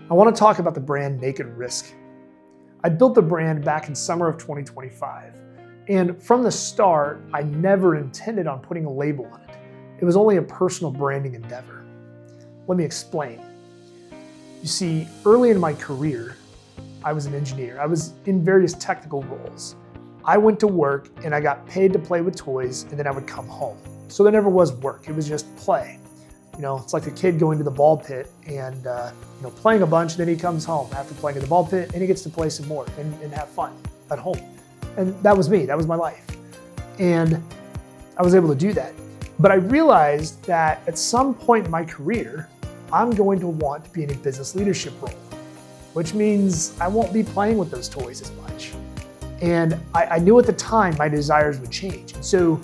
I want to talk about the brand Naked Risk. I built the brand back in summer of 2025. And from the start, I never intended on putting a label on it. It was only a personal branding endeavor. Let me explain. You see, early in my career, I was an engineer. I was in various technical roles. I went to work and I got paid to play with toys, and then I would come home. So there never was work, it was just play. It's like a kid going to the ball pit and playing a bunch, and then he comes home after playing at the ball pit and he gets to play some more and have fun at home. And that was me, that was my life. And I was able to do that. But I realized that at some point in my career, I'm going to want to be in a business leadership role, which means I won't be playing with those toys as much. And I knew at the time my desires would change. And so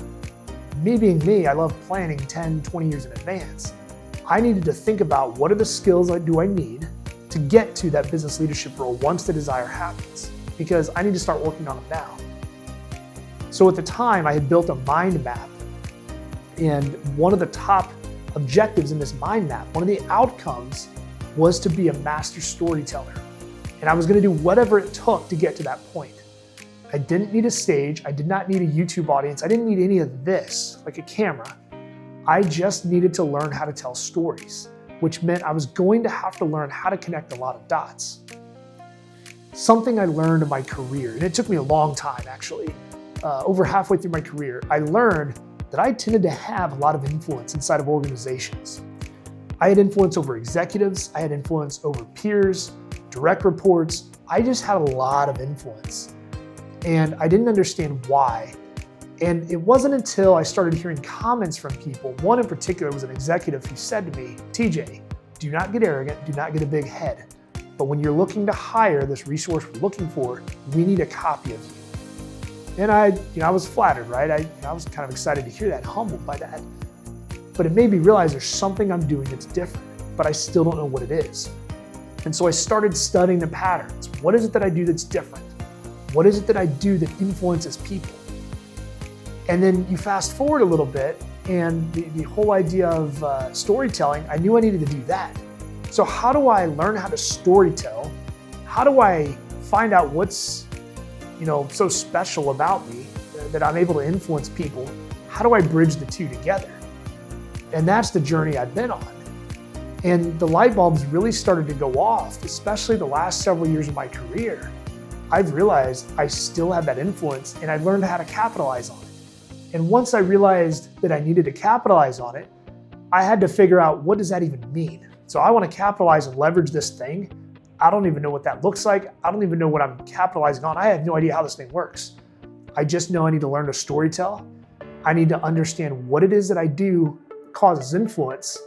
me being me, I love planning 10, 20 years in advance. I needed to think about what are the skills do I need to get to that business leadership role once the desire happens, because I need to start working on it now. So at the time, I had built a mind map, and one of the top objectives in this mind map, one of the outcomes, was to be a master storyteller. And I was going to do whatever it took to get to that point. I didn't need a stage. I did not need a YouTube audience. I didn't need any of this, like a camera. I just needed to learn how to tell stories, which meant I was going to have to learn how to connect a lot of dots. Something I learned in my career, and it took me a long time actually, over halfway through my career, I learned that I tended to have a lot of influence inside of organizations. I had influence over executives, I had influence over peers, direct reports. I just had a lot of influence. And I didn't understand why. And it wasn't until I started hearing comments from people, one in particular was an executive who said to me, TJ, do not get arrogant, do not get a big head. But when you're looking to hire this resource we're looking for, we need a copy of you. And I was flattered, right? I was kind of excited to hear that, humbled by that. But it made me realize there's something I'm doing that's different, but I still don't know what it is. And so I started studying the patterns. What is it that I do that's different? What is it that I do that influences people? And then you fast forward a little bit, and the whole idea of storytelling, I knew I needed to do that. So how do I learn how to storytell? How do I find out what's so special about me that I'm able to influence people? How do I bridge the two together? And that's the journey I've been on. And the light bulbs really started to go off, especially the last several years of my career. I've realized I still have that influence, and I learned how to capitalize on it. And once I realized that I needed to capitalize on it, I had to figure out, what does that even mean? So I want to capitalize and leverage this thing. I don't even know what that looks like. I don't even know what I'm capitalizing on. I have no idea how this thing works. I just know I need to learn to storytell. I need to understand what it is that I do causes influence,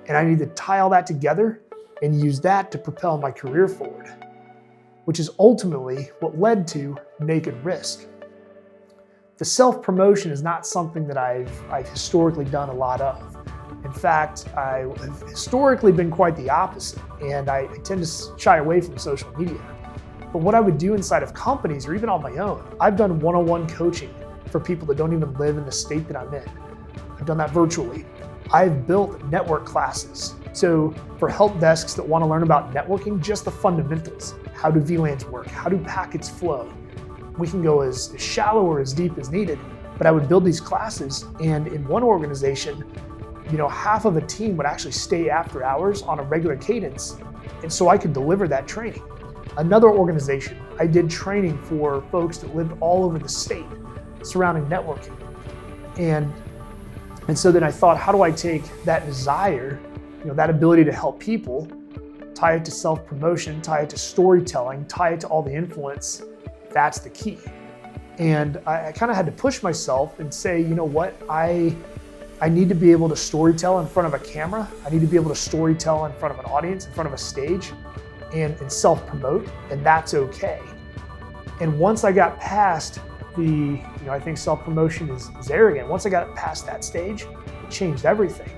and I need to tie all that together and use that to propel my career forward, which is ultimately what led to Naked Risk. The self-promotion is not something that I've historically done a lot of. In fact, I have historically been quite the opposite, and I tend to shy away from social media. But what I would do inside of companies, or even on my own, I've done one-on-one coaching for people that don't even live in the state that I'm in. I've done that virtually. I've built network classes. So for help desks that want to learn about networking, just the fundamentals. How do VLANs work? How do packets flow? We can go as shallow or as deep as needed, but I would build these classes, and in one organization, half of a team would actually stay after hours on a regular cadence, and so I could deliver that training. Another organization, I did training for folks that lived all over the state surrounding networking. And so then I thought, how do I take that desire, that ability to help people, tie it to self-promotion, tie it to storytelling, tie it to all the influence? That's the key. And I kind of had to push myself and say, you know what, I need to be able to storytell in front of a camera. I need to be able to storytell in front of an audience, in front of a stage, and self-promote, and that's okay. And once I got past I think self-promotion is arrogant. Once I got past that stage, it changed everything.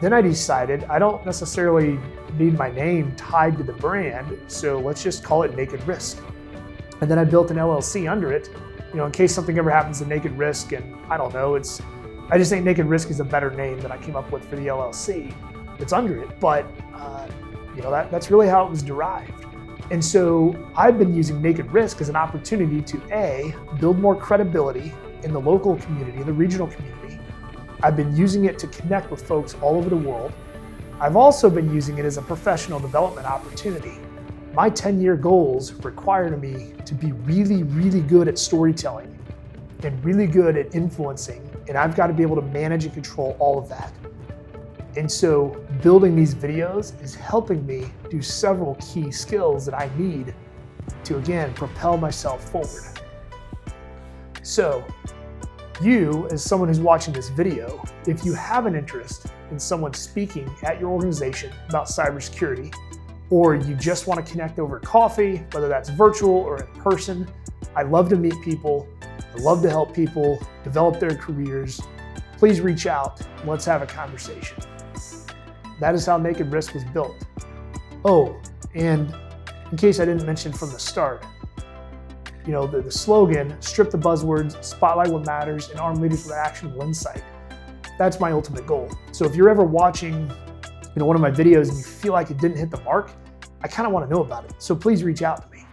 Then I decided I don't necessarily need my name tied to the brand, so let's just call it Naked Risk. And then I built an LLC under it, in case something ever happens to Naked Risk, and I don't know, I just think Naked Risk is a better name that I came up with for the LLC. It's under it, but That's really how it was derived. And so I've been using Naked Risk as an opportunity to A, build more credibility in the local community, the regional community. I've been using it to connect with folks all over the world. I've also been using it as a professional development opportunity. My 10-year goals require me to be really, really good at storytelling and really good at influencing, and I've got to be able to manage and control all of that. And so building these videos is helping me do several key skills that I need to, again, propel myself forward. So you, as someone who's watching this video, if you have an interest in someone speaking at your organization about cybersecurity, or you just want to connect over coffee, whether that's virtual or in person, I love to meet people. I love to help people develop their careers. Please reach out. Let's have a conversation. That is how Naked Risk was built. Oh, and in case I didn't mention from the start, the slogan, strip the buzzwords, spotlight what matters, and arm leaders with actionable insight. That's my ultimate goal. So if you're ever watching one of my videos and you feel like it didn't hit the mark, I kind of want to know about it. So please reach out to me.